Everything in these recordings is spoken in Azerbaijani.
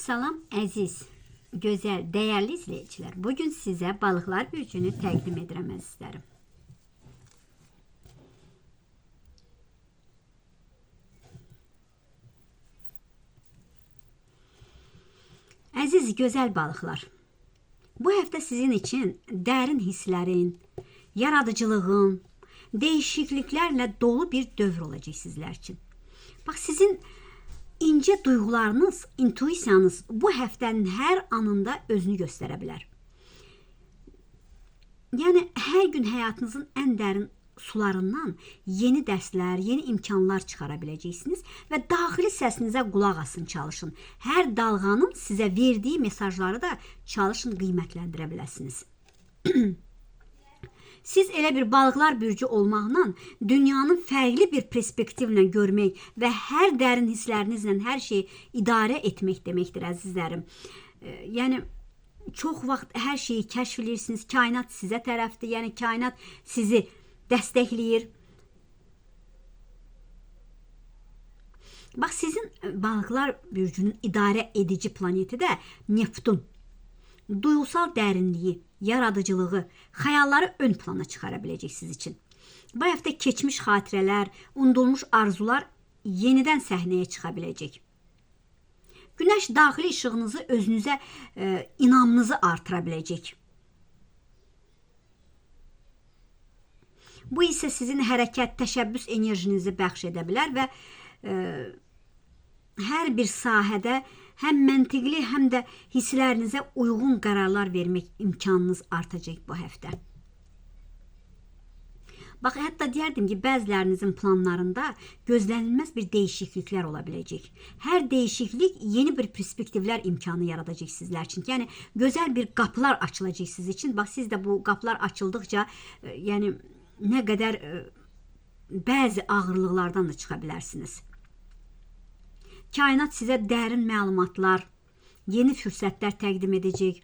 Salam əziz, gözəl, dəyərli izləyicilər. Bugün sizə balıqlar bürcünü təqdim edirəm əzizlərim. Əziz, gözəl balıqlar. Bu həftə sizin üçün dərin hisslərin, yaradıcılığın, dəyişikliklərlə dolu bir dövr olacaq sizlər üçün. Bax, sizin İnce duyğularınız, intuisiyanız bu həftənin hər anında özünü göstərə bilər. Yəni, hər gün həyatınızın ən dərin sularından yeni dərslər, yeni imkanlar çıxara biləcəksiniz və daxili səsinizə qulaq asın, çalışın. Hər dalğanın sizə verdiyi mesajları da çalışın, qiymətləndirə biləsiniz. Siz elə bir balıqlar bürcü olmaqla dünyanın fərqli bir perspektivlə görmək və hər dərin hisslərinizlə hər şeyi idarə etmək deməkdir, əzizlərim. Yəni, çox vaxt hər şeyi kəşf edirsiniz, kainat sizə tərəfdir, yəni kainat sizi dəstəkləyir. Bax, sizin balıqlar bürcünün idarə edici planeti də Neptun. Duyğusal dərinliyi, yaradıcılığı, xəyalları ön plana çıxara biləcək siz üçün. Bu həftə keçmiş xatirələr, unudulmuş arzular yenidən səhnəyə çıxa biləcək. Günəş daxili işığınızı, özünüzə inamınızı artıra biləcək. Bu isə sizin hərəkət, təşəbbüs enerjinizi bəxş edə bilər və hər bir sahədə həm məntiqli, həm də hisslərinizə uyğun qərarlar vermək imkanınız artacaq bu həftə. Bax, hətta deyərdim ki, bəzilərinizin planlarında gözlənilməz bir dəyişikliklər ola biləcək. Hər dəyişiklik yeni bir perspektivlər imkanı yaradacaq sizlər üçün. Yəni, gözəl bir qapılar açılacaq siz üçün. Bax, siz də bu qapılar açıldıqca, yəni, nə qədər bəzi ağırlıqlardan da çıxa bilərsiniz. Kainat sizə dərin məlumatlar, yeni fürsətlər təqdim edəcək.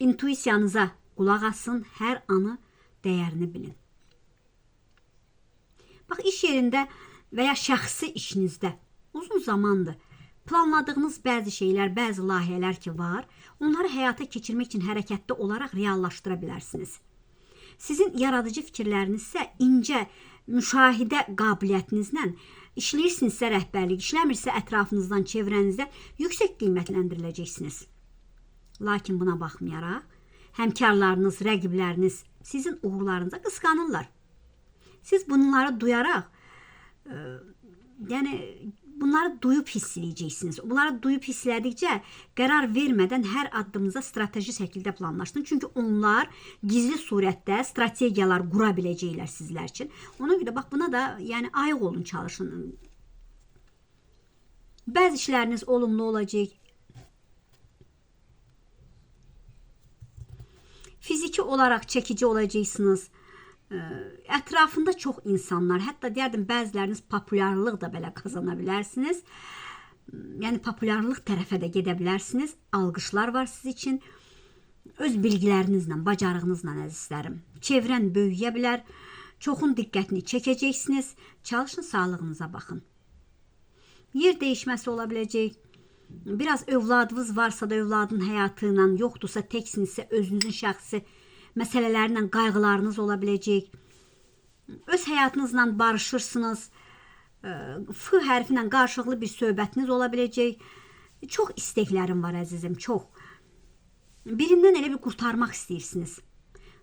İntuisiyanıza qulaq asın, hər anı dəyərini bilin. Bax, iş yerində və ya şəxsi işinizdə uzun zamandır planladığınız bəzi şeylər, bəzi layihələr ki var, onları həyata keçirmək üçün hərəkətdə olaraq reallaşdıra bilərsiniz. Sizin yaradıcı fikirləriniz isə incə müşahidə qabiliyyətinizlə işləyirsinizsə rəhbərlik, işləmirsə ətrafınızdan, çevrənizdə yüksək qiymətləndiriləcəksiniz. Lakin buna baxmayaraq, həmkarlarınız, rəqibləriniz sizin uğurlarınıza qısqanırlar. Siz bunları duyaraq, yəni bunları duyub hiss edəcəksiniz. Bunları duyub hiss elədikcə qərar vermədən hər addımınıza strateji şəkildə planlaşdırın. Çünki onlar gizli surətdə strategiyalar qura biləcəklər sizlər üçün. Ona görə bax, buna da yəni ayıq olun, çalışın. Bəzi işləriniz olumlu olacaq. Fiziki olaraq çəkici olacaqsınız. Ətrafında çox insanlar, hətta deyərdim bəziləriniz populyarlıq da belə qazana bilərsiniz. Yəni populyarlıq tərəfə də gedə bilərsiniz. Alqışlar var siz üçün. Öz bilgilərinizlə, bacarığınızla əzizlərim. Çevrən böyüyə bilər. Çoxun diqqətini çəkəcəksiniz. Çalışın, sağlığınıza baxın. Yer dəyişməsi ola biləcək. Biraz övladınız varsa da övladın həyatı ilə, yoxdursa təksinizsə özünüzün şəxsi məsələlərlə qayğılarınız ola biləcək. Öz həyatınızla barışırsınız. F hərfi ilə qarşılıqlı bir söhbətiniz ola biləcək. Çox istəklərim var əzizim, çox. Birindən elə bir qurtarmaq istəyirsiniz.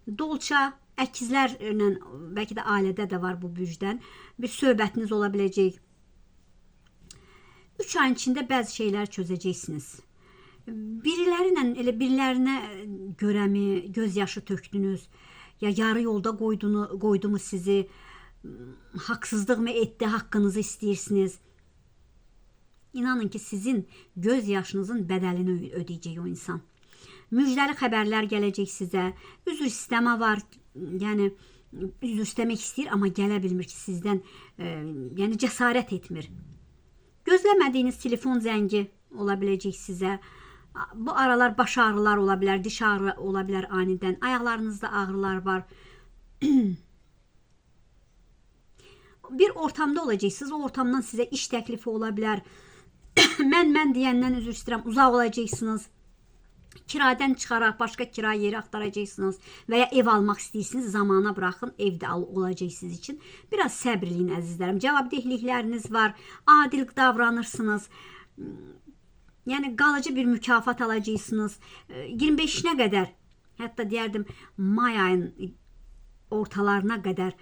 Dolça, əkizlərlə, bəlkə də ailədə də var bu bürcdən, bir söhbətiniz ola biləcək. 3 ayın içində bəzi şeylər çözəcəksiniz. Birilərinə görəmi, göz yaşı tökdünüz, ya yarı yolda qoydu mu sizi, haqsızlıq mı etdi, haqqınızı istəyirsiniz. İnanın ki, sizin göz yaşınızın bədəlini ödəyəcək o insan. Müjdəli xəbərlər gələcək sizə. Üzr istəmə var, yəni üzr istəmək istəyir, amma gələ bilmir ki, sizdən, yəni cəsarət etmir. Gözləmədiyiniz telefon zəngi ola biləcək sizə. Bu aralar baş ağrılar ola bilər, diş ağrı ola bilər anidən, ayaqlarınızda ağrılar var. Bir ortamda olacaqsınız, o ortamdan sizə iş təklifi ola bilər, Mən deyəndən üzr istəyirəm, uzaq olacaqsınız. Kiradən çıxaraq başqa kira yeri axtaracaqsınız və ya ev almaq istəyirsiniz, zamana buraxın, evdə olacaq siz üçün. Biraz səbirliyin əzizlərim. Cavabdehlikləriniz var, adil davranırsınız. Yəni qalıcı bir mükafat alacaqsınız. 25-nə qədər, hətta deyərdim may ayının ortalarına qədər,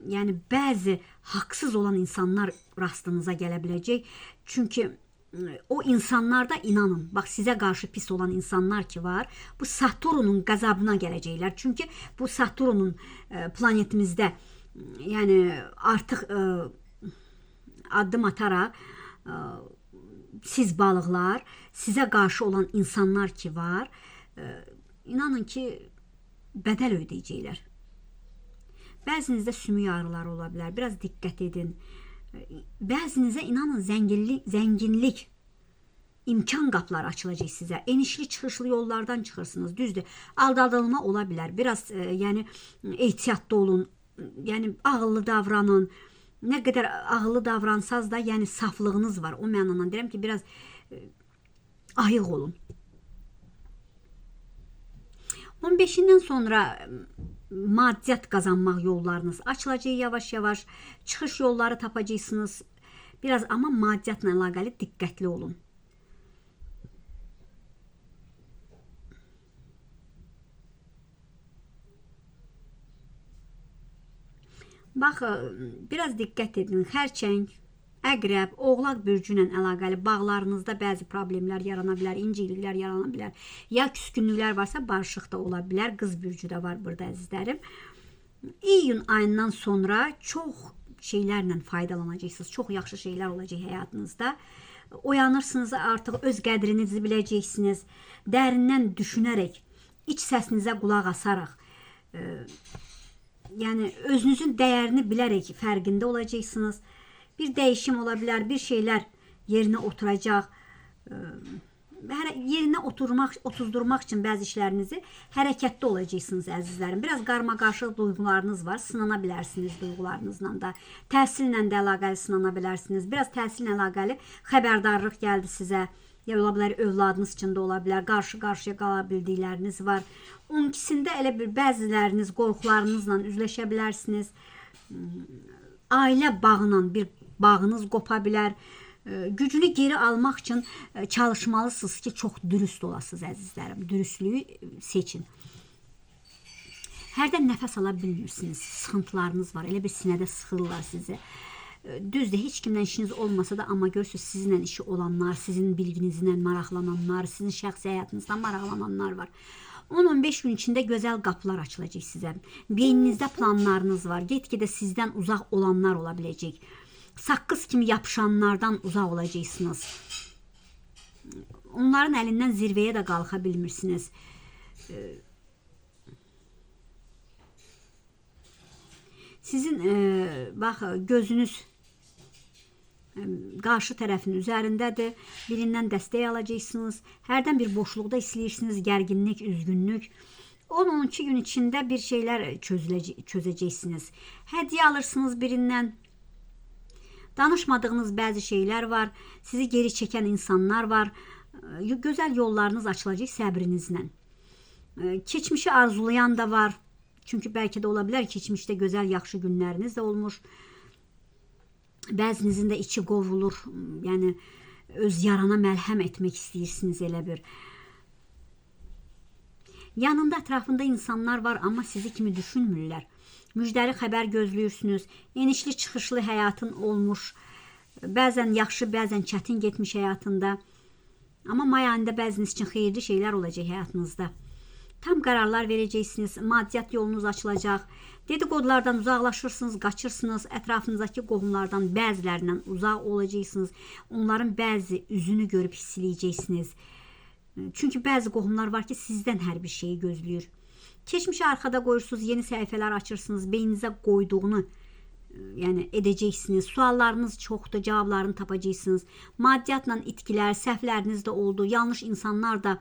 yəni bəzi haqsız olan insanlar rastınıza gələ biləcək. Çünki o insanlarda inanın, bax sizə qarşı pis olan insanlar ki var, bu Saturnun qəzabına gələcəklər. Çünki bu Saturnun planetimizdə, yəni artıq addım ataraq siz balıqlar, sizə qarşı olan insanlar ki var, inanın ki bədəl ödəyəcəklər. Bəzinizdə sümük ağrıları ola bilər, biraz diqqət edin. Bəzinizə inanın zənginlik, imkan qapıları açılacaq sizə. Enişli çıxışlı yollardan çıxırsınız, düzdür. Aldadılma ola bilər. Biraz yəni ehtiyatlı olun. Yəni ağıllı davranın. Nə qədər ağıllı davransaz da, yəni saflığınız var. O mənada deyirəm ki, biraz ayıq olun. 15-dən sonra maddiyyat qazanmaq yollarınız açılacaq yavaş-yavaş. Çıxış yolları tapacaqsınız. Biraz amma maddiyyatla əlaqəli diqqətli olun. Bax, biraz diqqət edin. Xərçəng, Əqrəb, Oğlaq bürcü ilə əlaqəli bağlarınızda bəzi problemlər yarana bilər, inciliklər yarana bilər. Ya küskünlüklər varsa barışıq da ola bilər. Qız bürcü də var burada əzizlərim. İyun ayından sonra çox şeylərlə faydalanacaqsınız. Çox yaxşı şeylər olacaq həyatınızda. Oyanırsınız, artıq öz qədrinizi biləcəksiniz. Dərindən düşünərək, iç səsinizə qulaq asaraq, yəni özünüzün dəyərini bilərək fərqində olacaqsınız. Bir dəyişim ola bilər, bir şeylər yerinə oturacaq. Yerinə otuzdurmaq üçün bəzi işlərinizi hərəkətdə olacaqsınız əzizlərim. Biraz qarma-qarışıq duyğularınız var, sınana bilərsiniz duyğularınızla da. Təhsillə də əlaqəli sınana bilərsiniz. Biraz təhsillə əlaqəli xəbərdarlıq gəldi sizə. Ya ola bilər övladınız üçün də ola bilər, qarşı-qarşıya qala bildikləriniz var. 12-sində elə bir bəziləriniz qorxularınızla üzləşə bilərsiniz. Ailə bağla bir bağınız qopa bilər. Gücünü geri almaq üçün çalışmalısınız ki, çox dürüst olasınız əzizlərim. Dürüstlüyü seçin. Hərdən nəfəs ala bilmirsiniz. Sıxıntılarınız var. Elə bir sinədə sıxırlar sizi. Düzdür, heç kimdən işiniz olmasa da, amma görürsünüz sizinlə işi olanlar, sizin bilginizlə maraqlananlar, sizin şəxsi həyatınızdan maraqlananlar var. 10-15 gün içində gözəl qapılar açılacaq sizə. Beyninizdə planlarınız var. Get-gedə sizdən uzaq olanlar ola biləcək. Saqqız kimi yapışanlardan uzaq olacaqsınız. Onların əlindən zirvəyə də qalxa bilmirsiniz. Sizin bax, gözünüz qarşı tərəfin üzərindədir. Birindən dəstək alacaqsınız. Hərdən bir boşluqda istəyirsiniz, gərginlik, üzgünlük. 10-12 gün içində bir şeylər çözəcəksiniz. Hədiyyə alırsınız birindən. Danışmadığınız bəzi şeylər var. Sizi geri çəkən insanlar var. Gözəl yollarınız açılacaq səbrinizlə. Keçmişi arzulayan da var. Çünki bəlkə də ola bilər keçmişdə gözəl, yaxşı günləriniz də olmuş. Bəzinizin də içi qovulur. Yəni, öz yarana məlhəm etmək istəyirsiniz elə bir. Yanında, ətrafında insanlar var, amma sizi kimi düşünmürlər. Müjdəli xəbər gözləyirsiniz. Enişli, çıxışlı həyatın olmuş. Bəzən yaxşı, bəzən çətin getmiş həyatında. Amma may ayında bəziniz üçün xeyirli şeylər olacaq həyatınızda. Tam qərarlar verəcəksiniz. Maddiyyat yolunuz açılacaq. Dedikodulardan uzaqlaşırsınız, qaçırsınız. Ətrafınızdakı qohumlardan bəzilərindən uzaq olacaqsınız. Onların bəzi üzünü görüb hiss eləyəcəksiniz. Çünki bəzi qohumlar var ki, sizdən hər bir şeyi gözləyir. Keçmişi arxada qoyursunuz, yeni səhifələr açırsınız, beyninizə qoyduğunu edəcəksiniz. Suallarınız çoxdur, cavablarını tapacaqsınız. Maddiyyatla itkilər, səhvləriniz də oldu. Yanlış insanlar da,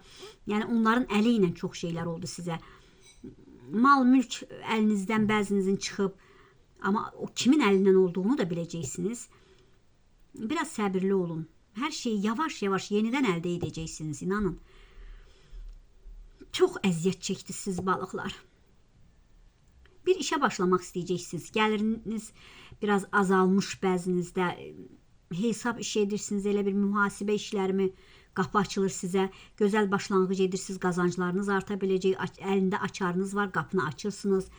onların əli ilə çox şeylər oldu sizə. Mal, mülk əlinizdən bəzinizin çıxıb, amma o kimin əlindən olduğunu da biləcəksiniz. Biraz səbirli olun. Her şeyi yavaş yavaş yeniden əldə edəcəksiniz, inanın. Çox əziyyət çəkdiniz balıqlar. Bir işə başlamaq istəyəcəksiniz. Gəliriniz biraz azalmış bəzinizdə. Hesab iş edirsiniz, elə bir mühasibə işlərimi, qapı açılır sizə. Gözəl başlanğıc edirsiniz, qazanclarınız arta biləcək. Əlində açarınız var, qapını açırsınız.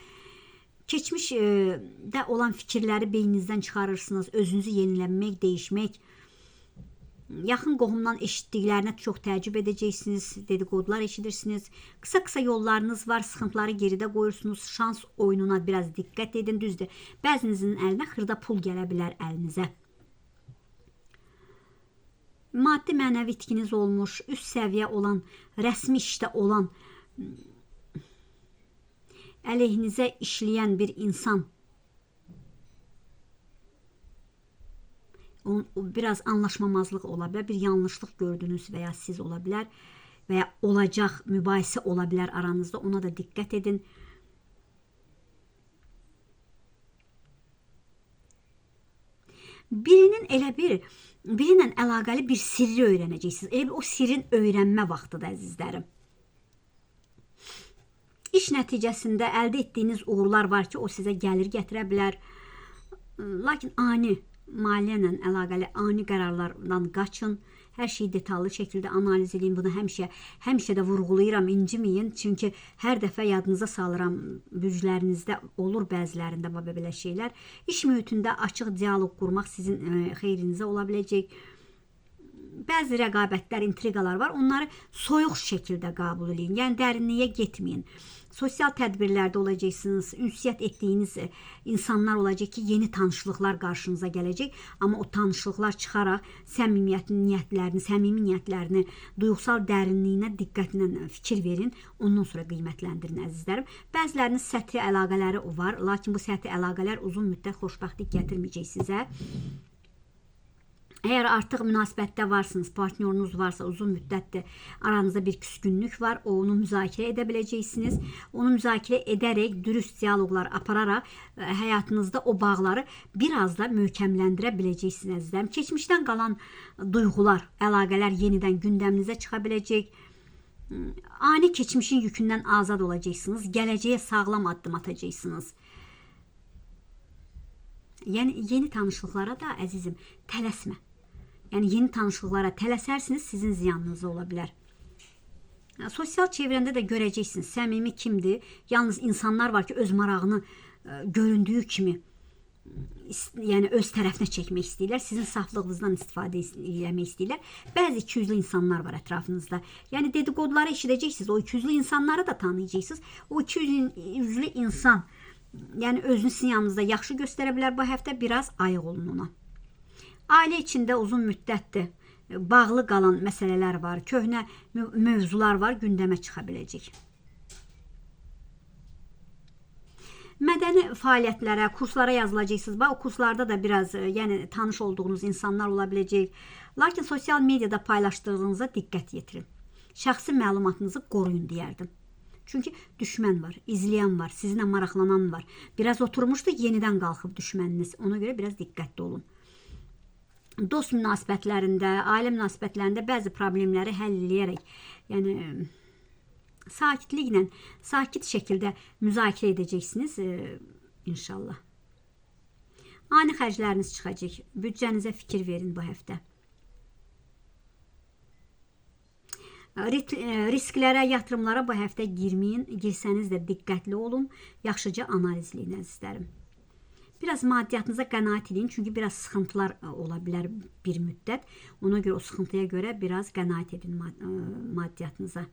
Keçmişdə olan fikirləri beyninizdən çıxarırsınız. Özünüzü yeniləmək, dəyişmək. Yaxın qohumdan eşitdiklərinə çox təəccüb edəcəksiniz, dedikodular eşidirsiniz. Qısa yollarınız var, sıxıntıları geridə qoyursunuz. Şans oyununa biraz diqqət edin, düzdür. Bəzinizin əlinə xırda pul gələ bilər əlinizə. Maddi mənəvi itkiniz olmuş, üst səviyyə olan, rəsmi işdə olan, əleyhinizə işləyən bir insan, biraz anlaşmamazlıq ola bilər, bir yanlışlıq gördünüz və ya siz ola bilər və ya olacaq mübahisə ola bilər aranızda, ona da diqqət edin. Birinlə əlaqəli bir sirri öyrənəcəksiniz. Elə bir o sirrin öyrənmə vaxtıdır, əzizlərim. İş nəticəsində əldə etdiyiniz uğurlar var ki, o sizə gəlir gətirə bilər. Lakin ani maliyyə ilə əlaqəli ani qərarlardan qaçın. Hər şeyi detallı şəkildə analiz edin. Bunu həmişə də vurğulayıram, inciməyin. Çünki hər dəfə yadınıza salıram, büclərinizdə olur bəzilərində belə şeylər. İş mühitində açıq dialoq qurmaq sizin xeyrinizə ola biləcək. Bəzi rəqabətlər, intriqalar var. Onları soyuq şəkildə qəbul edin. Yəni dərinliyə getməyin. Sosial tədbirlərdə olacaqsınız. Ünsiyyət etdiyiniz insanlar olacaq ki, yeni tanışlıqlar qarşınıza gələcək. Amma o tanışlıqlar çıxaraq səmimi niyyətlərini, duyğusal dərinliyinə diqqətlə fikir verin. Ondan sonra qiymətləndirin, əzizlərim. Bəzilərinin səthi əlaqələri var. Lakin bu səthi əlaqələr uzun müddət xoşbəxtlik gətirməyəcək sizə. Əgər artıq münasibətdə varsınız, partnyorunuz varsa, uzun müddətdir aranızda bir küskünlük var, onu müzakirə edə biləcəksiniz. Onu müzakirə edərək, dürüst dialoqlar apararaq həyatınızda o bağları biraz da möhkəmləndirə biləcəksiniz, əzizlərim. Keçmişdən qalan duyğular, əlaqələr yenidən gündəminizə çıxa biləcək. Ani keçmişin yükündən azad olacaqsınız, gələcəyə sağlam addım atacaqsınız. Yəni, yeni tanışlıqlara da, əzizim, tələsmə. Yəni, yeni tanışlıqlara tələsərsiniz, sizin ziyanınıza ola bilər. Sosial çevrəndə də görəcəksiniz, səmimi kimdir? Yalnız insanlar var ki, öz marağını göründüyü kimi, yəni öz tərəfinə çəkmək istəyirlər, sizin saflığınızdan istifadə etmək istəyirlər. Bəzi ikiyüzlü insanlar var ətrafınızda. Yəni, dedikoduları eşidəcəksiniz, o ikiyüzlü insanları da tanıyacaqsınız. O ikiyüzlü insan, yəni özünü sizin yanınızda yaxşı göstərə bilər bu həftə, biraz ayıq olun ona. Ailə içində uzun müddətdir bağlı qalan məsələlər var, köhnə mövzular var, gündəmə çıxa biləcək. Mədəni fəaliyyətlərə, kurslara yazılacaqsınız. O kurslarda da biraz tanış olduğunuz insanlar ola biləcək. Lakin sosial mediada paylaşdığınıza diqqət yetirin. Şəxsi məlumatınızı qoruyun deyərdim. Çünki düşmən var, izləyən var, sizinlə maraqlanan var. Biraz oturmuşdu, yenidən qalxıb düşməniniz. Ona görə biraz diqqətli olun. Dost münasibətlərində, ailə münasibətlərində bəzi problemləri həll eləyərək, yəni sakitliklə, sakit şəkildə müzakirə edəcəksiniz inşallah. Ani xərcləriniz çıxacaq. Büdcənizə fikir verin bu həftə. Risklərə, yatırımlara bu həftə girməyin. Girsəniz də diqqətli olun. Yaxşıca analizləyin, əzizlərim. Biraz maddiyatınıza qənaət edin. Çünki biraz sıxıntılar ola bilər bir müddət. Ona görə o sıxıntıya görə biraz qənaət edin maddiyatınıza.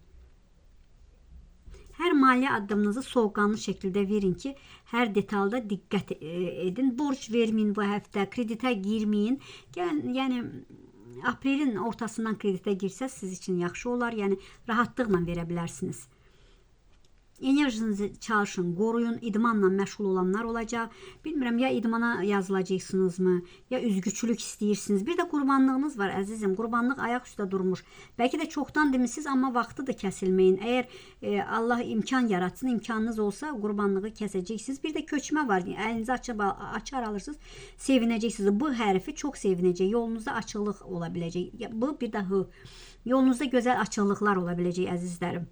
Hər maliyyə addımınızı soğuqqanlı şəkildə verin ki, hər detalda diqqət edin. Borc verməyin bu həftə, kreditə girməyin. Yəni, aprelin ortasından kreditə girsəz siz üçün yaxşı olar. Yəni, rahatlıqla verə bilərsiniz. Enerjinizi çalışın, qoruyun. İdmanla məşğul olanlar olacaq. Bilmirəm, ya idmana yazılacaqsınızmı, ya üzgüçülük istəyirsiniz. Bir də qurbanlığınız var əzizim. Qurbanlıq ayaq üstə durmuş. Bəlkə də çoxdan demisiniz, amma vaxtı da kəsilməyin. Əgər Allah imkan yaratsın, imkanınız olsa qurbanlığı kəsəcəksiniz. Bir də köçmə var. Əlinizi açar alırsınız, sevinəcəksiniz. Bu hərfi çox sevinəcək. Yolunuzda açıqlıq ola biləcək. Bu bir də hı. Yolunuzda gözəl açıqlıqlar ola biləcək əzizlərim.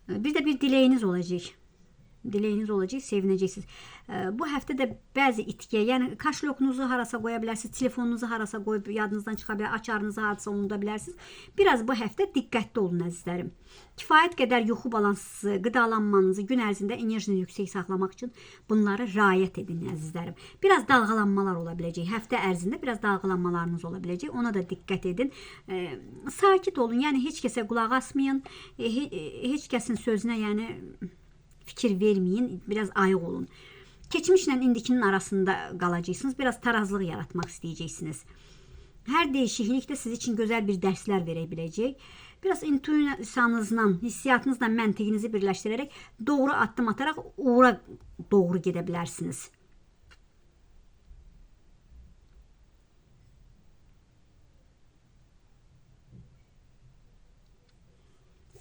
Bir də bir diləyiniz olacaq. Diləyiniz olacaq, sevinəcəksiniz. Bu həftə də bəzi itkiyə, yəni kaşlyokunuzu harasa qoya bilərsiniz, telefonunuzu harasa qoyub yadınızdan çıxa bilər, açarınızı harasa unuda bilərsiniz. Biraz bu həftə diqqətli olun əzizlərim. Kifayət qədər yuxu balansı, qidalanmanızı gün ərzində enerjini yüksək saxlamaq üçün bunları riayət edin əzizlərim. Biraz dalğalanmalar ola biləcək. Həftə ərzində biraz dalğalanmalarınız ola biləcək. Ona da diqqət edin. Sakit olun. Yəni heç kəsə qulaq asmayın. Heç kəsin sözünə yəni fikir verməyin. Biraz ayıq olun. Keçmişlə indikinin arasında qalacaqsınız. Biraz tarazlıq yaratmaq istəyəcəksiniz. Hər dəyişiklik də siz üçün gözəl bir dərslər verə biləcək. Biraz intuisiyanızla, hissiyatınızla məntiqinizi birləşdirərək doğru addım ataraq uğura doğru gedə bilərsiniz.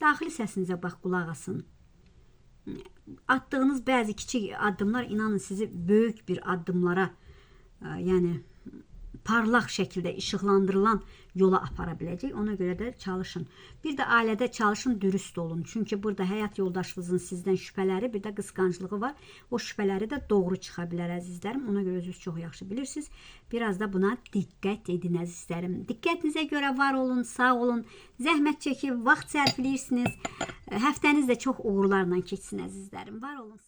Daxili səsinizə bax, qulaq asın. Attığınız bəzi kiçik addımlar inanın sizi böyük bir addımlara, yəni parlaq şəkildə işıqlandırılan yola apara biləcək. Ona görə də çalışın. Bir də ailədə çalışın, dürüst olun. Çünki burada həyat yoldaşınızın sizdən şübhələri, bir də qısqanclığı var. O şübhələri də doğru çıxa bilər əzizlərim. Ona görə özünüz çox yaxşı bilirsiniz. Biraz da buna diqqət edin əzizlərim. Diqqətinizə görə var olun, sağ olun. Zəhmət çəkib vaxt sərfləyirsiniz. Həftəniz də çox uğurlarla keçsin əzizlərim. Var olun.